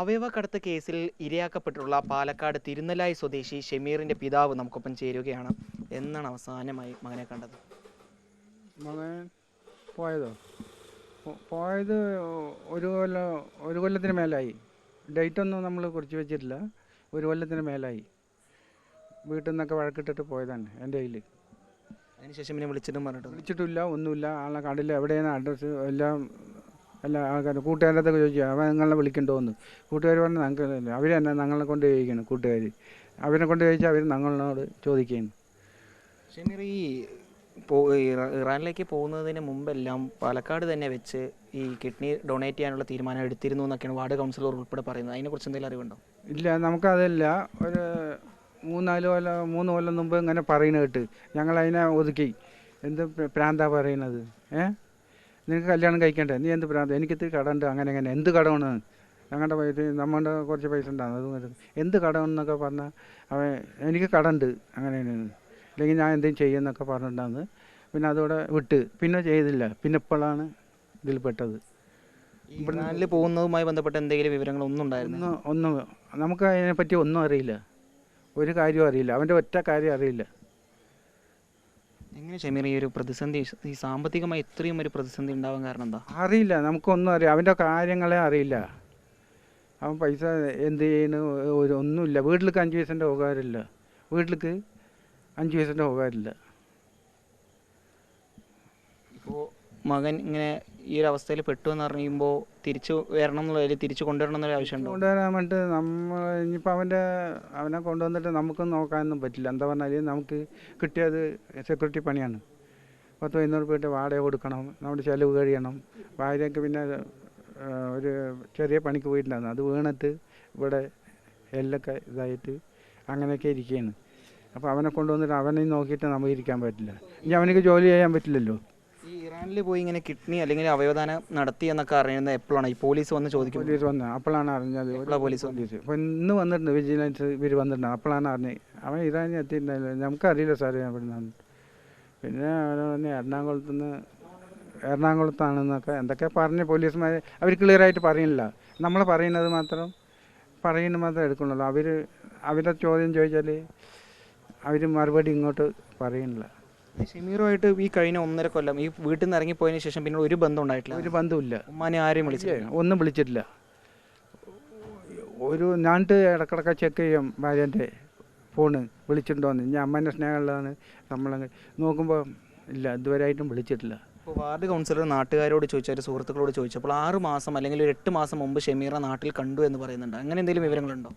അവയവക്കടത്ത് കേസിൽ ഇരയാക്കപ്പെട്ടുള്ള പാലക്കാട് തിരുനെല്ലായി സ്വദേശി ഷമീറിന്റെ പിതാവ് നമുക്കൊപ്പം ചേരുകയാണ്. എന്നാണ് അവസാനമായി മകനെ കണ്ടത്? മകൻ പോയതോ പോയത് ഒരു കൊല്ലത്തിന് മേലായി. ഡേറ്റൊന്നും നമ്മൾ കുറിച്ച് വെച്ചിട്ടില്ല. ഒരു കൊല്ലത്തിന് മേലായി. വീട്ടിൽ നിന്നൊക്കെ വഴക്കിട്ടിട്ട് പോയതാണ് എൻ്റെ കയ്യിൽ. അതിനുശേഷം പിന്നെ വിളിച്ചിട്ടില്ല, ഒന്നുമില്ല. ആളെ കണ്ടില്ല. എവിടെയാണ് അഡ്രസ്സ് എല്ലാം എല്ലാ ആൾക്കാരും കൂട്ടുകാരത്തൊക്കെ ചോദിച്ചു അവൻ നിങ്ങളെ വിളിക്കണ്ടോന്ന്. കൂട്ടുകാർ പറഞ്ഞ് ഞങ്ങൾക്ക് അവർ തന്നെ ഞങ്ങളെ കൊണ്ട് ചോദിക്കണം. കൂട്ടുകാർ അവരെ കൊണ്ട് ചോദിച്ചാൽ അവർ ഞങ്ങളോട് ചോദിക്കുകയാണ്. ഷമീർ ഈ ഇറാനിലേക്ക് പോകുന്നതിന് മുമ്പെല്ലാം പാലക്കാട് തന്നെ വെച്ച് ഈ കിഡ്നി ഡൊണേറ്റ് ചെയ്യാനുള്ള തീരുമാനം എടുത്തിരുന്നു എന്നൊക്കെയാണ് വാർഡ് കൗൺസിലർ ഉൾപ്പെടെ പറയുന്നത്. അതിനെക്കുറിച്ച് എന്തെങ്കിലും അറിവുണ്ടോ? ഇല്ല, നമുക്കതല്ല. ഒരു 3 കൊല്ലം മുമ്പ് ഇങ്ങനെ പറയുന്നത് കേട്ട് ഞങ്ങളതിനെ ഒതുക്കി. എന്ത് പ്രാന്താ പറയുന്നത്? നിനക്ക് കല്യാണം കഴിക്കണ്ടേ? നീ എന്ത് പ്രാന്ത്? എനിക്കിത്തിരി കടമുണ്ട്. അങ്ങനെ എന്ത് കടമാണ്? ഞങ്ങളുടെ പൈസ നമ്മുടെ കുറച്ച് പൈസ ഉണ്ടാകും. അത് എന്ത് കടമെന്നൊക്കെ പറഞ്ഞാൽ അവൻ എനിക്ക് കടമുണ്ട് അങ്ങനെയാണ്, അല്ലെങ്കിൽ ഞാൻ എന്തെങ്കിലും ചെയ്യുമെന്നൊക്കെ പറഞ്ഞിട്ടുണ്ടാകുന്നത്. പിന്നെ അതോടെ വിട്ട് പിന്നെ ചെയ്തില്ല. പിന്നെ ഇപ്പോഴാണ് ഇതിൽ പെട്ടത്. ഇറാനിൽ പോകുന്നതുമായി ബന്ധപ്പെട്ട എന്തെങ്കിലും വിവരങ്ങളൊന്നും ഉണ്ടായിരുന്നു? ഒന്നും നമുക്ക് അതിനെപ്പറ്റി ഒന്നും അറിയില്ല. ഒരു കാര്യവും അറിയില്ല. അവൻ്റെ ഒറ്റ കാര്യം അറിയില്ല. എങ്ങനെ ഷമീർ ഈ ഒരു പ്രതിസന്ധി, ഈ സാമ്പത്തികമായി ഇത്രയും ഒരു പ്രതിസന്ധി ഉണ്ടാവാൻ കാരണം എന്താ? അറിയില്ല, നമുക്കൊന്നും അറിയാം. അവൻ്റെ കാര്യങ്ങളെ അറിയില്ല. അവൻ പൈസ എന്ത് ചെയ്യുന്നു ഒന്നുമില്ല. വീട്ടിലേക്ക് 5 പൈസൻ്റെ ഉപകാരമില്ല. വീട്ടിലേക്ക് 5 പൈസൻ്റെ ഉപകാരമില്ല. ഇപ്പോൾ മകൻ ഇങ്ങനെ ഈ ഒരു അവസ്ഥയിൽ പെട്ടു എന്ന് പറയുമ്പോൾ തിരിച്ചു വരണം എന്നുള്ള, തിരിച്ചു കൊണ്ടുവരണം എന്നുള്ള ആവശ്യമുണ്ടോ? കൊണ്ടുവരാൻ വേണ്ടിയിട്ട് നമ്മൾ ഇനിയിപ്പോൾ അവനെ കൊണ്ടുവന്നിട്ട് നമുക്ക് നോക്കാനൊന്നും പറ്റില്ല. എന്താ പറഞ്ഞാൽ നമുക്ക് കിട്ടിയത് സെക്യൂരിറ്റി പണിയാണ്. 10-500 രൂപ വാടക കൊടുക്കണം, നമ്മുടെ ചിലവ് കഴിയണം. ഭാര്യയ്ക്ക് പിന്നെ ഒരു ചെറിയ പണിക്ക് പോയിട്ടുണ്ടായിരുന്നു. അത് വീണിട്ട് ഇവിടെ എല്ലൊക്കെ ഇതായിട്ട് അങ്ങനെയൊക്കെ ഇരിക്കുകയാണ്. അപ്പോൾ അവനെ കൊണ്ടുവന്നിട്ട് അവനെ നോക്കിയിട്ട് നമുക്ക് ഇരിക്കാൻ പറ്റില്ല. ഇനി അവനക്ക് ജോലി ചെയ്യാൻ പറ്റില്ലല്ലോ. ഈ ഇറാനിൽ പോയി ഇങ്ങനെ കിഡ്നി അല്ലെങ്കിൽ അവയവദാനം നടത്തി എന്നൊക്കെ അറിയുന്നത് എപ്പോഴാണ്? ഈ പോലീസ് വന്ന് ചോദിക്കും. പോലീസ് വന്ന് അപ്പോഴാണ് അറിഞ്ഞത്. പോലീസ് ഇപ്പോൾ ഇന്ന് വന്നിട്ടുണ്ട്, വിജിലൻസ് ഇവർ വന്നിട്ടുണ്ട്. അപ്പോഴാണ് അറിഞ്ഞത് അവൻ ഇറാനി എത്തിയിട്ടുണ്ടായില്ല. നമുക്കറിയില്ല സാറേ അവിടെ നിന്നാണ്. പിന്നെ അവനെ പറഞ്ഞ് എറണാകുളത്താണെന്നൊക്കെ എന്തൊക്കെ പറഞ്ഞ് പോലീസുമാർ അവർ ക്ലിയറായിട്ട് പറയുന്നില്ല. നമ്മൾ പറയുന്നത് മാത്രം എടുക്കുന്നുള്ളൂ. അവരുടെ ചോദ്യം ചോദിച്ചാൽ അവർ മറുപടി ഇങ്ങോട്ട് പറയുന്നില്ല. ഷമീറുമായിട്ട് ഈ കഴിഞ്ഞ 1.5 കൊല്ലം ഈ വീട്ടിൽ നിന്ന് ഇറങ്ങിപ്പോയതിന് ശേഷം പിന്നെ ഒരു ബന്ധം ഉണ്ടായിട്ടില്ല? ഒരു ബന്ധമില്ല. ഉമ്മാനെ ആരെയും വിളിച്ചില്ല? ഒന്നും വിളിച്ചിട്ടില്ല. ഞാനിട്ട് ഇടക്കിടക്ക് ചെക്ക് ചെയ്യും ഭാര്യൻ്റെ ഫോണ് വിളിച്ചിട്ടുണ്ടോയെന്ന്. ഇനി അമ്മേൻ്റെ സ്നേഹമുള്ളതാണ്. നമ്മളങ്ങ് നോക്കുമ്പോൾ ഇല്ല, ഇതുവരെയായിട്ടും വിളിച്ചിട്ടില്ല. ഇപ്പോൾ വാർഡ് കൗൺസിലർ നാട്ടുകാരോട് ചോദിച്ചാൽ, സുഹൃത്തുക്കളോട് ചോദിച്ചപ്പോൾ 6 മാസം അല്ലെങ്കിൽ ഒരു 8 മാസം മുമ്പ് ഷമീറ നാട്ടിൽ കണ്ടു എന്ന് പറയുന്നുണ്ട്. അങ്ങനെ എന്തെങ്കിലും വിവരങ്ങളുണ്ടോ?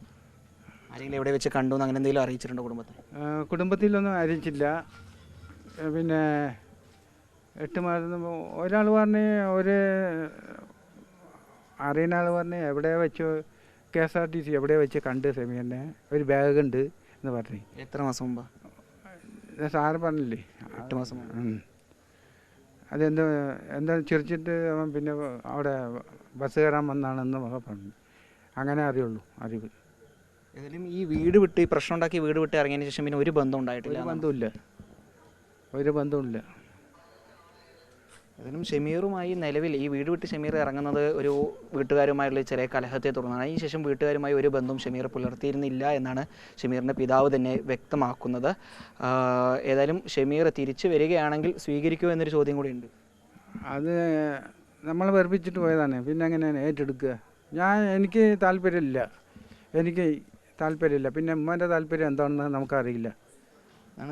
ആരെങ്കിലും എവിടെ വെച്ച് കണ്ടു എന്ന് അങ്ങനെ എന്തെങ്കിലും അറിയിച്ചിട്ടുണ്ടോ കുടുംബത്തിൽ? കുടുംബത്തിലൊന്നും അറിയിച്ചില്ല. പിന്നെ 8 മാസം ഒരാൾ പറഞ്ഞ്, അറിയുന്ന ആൾ പറഞ്ഞ് എവിടെ വെച്ച് KSRTC എവിടെ വെച്ച് കണ്ട് ഷമീറിനെ, ഒരു ബാഗ് ഉണ്ട് എന്ന് പറഞ്ഞു. എത്ര മാസം മുമ്പാ? സാറ് പറഞ്ഞില്ലേ 8 മാസം മുമ്പ്. എന്താ ചിരിച്ചിട്ട് അവൻ പിന്നെ അവിടെ ബസ് കയറാൻ വന്നാണെന്ന് പറഞ്ഞു. അങ്ങനെ അറിയുള്ളൂ അറിവ്. ഏതായാലും ഈ വീട് വിട്ട്, ഈ പ്രശ്നം ഉണ്ടാക്കി വീട് വിട്ട് ഇറങ്ങിയതിന് ശേഷം പിന്നെ ഒരു ബന്ധം ഉണ്ടായിട്ടില്ല? ഒരു ബന്ധമില്ല. ഏതായാലും ഷമീറുമായി നിലവിൽ ഈ വീട് വിട്ട് ഷമീർ ഇറങ്ങുന്നത് ഒരു വീട്ടുകാരുമായുള്ള ചെറിയ കലഹത്തെ തുടർന്നാണ്. അതിന് ശേഷം വീട്ടുകാരുമായി ഒരു ബന്ധവും ഷമീർ പുലർത്തിയിരുന്നില്ല എന്നാണ് ഷമീറിൻ്റെ പിതാവ് തന്നെ വ്യക്തമാക്കുന്നത്. ഏതായാലും ഷമീർ തിരിച്ചു വരികയാണെങ്കിൽ സ്വീകരിക്കുമോ എന്നൊരു ചോദ്യം കൂടി ഉണ്ട്. അത് നമ്മൾ വെറുപ്പിച്ചിട്ട് പോയതാണ്. പിന്നെ എങ്ങനെയാണ് ഏറ്റെടുക്കുക? എനിക്ക് താല്പര്യമില്ല. പിന്നെ ഉമ്മേൻ്റെ താല്പര്യം എന്താണെന്ന് നമുക്കറിയില്ല.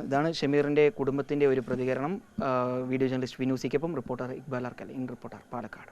ഇതാണ് ഷമീറിൻ്റെ കുടുംബത്തിൻ്റെ ഒരു പ്രതികരണം. വീഡിയോ ജേർണലിസ്റ്റ് വിനു സിക്കൊപ്പം reporter Iqbal Arkal, in reporter, Palakkad.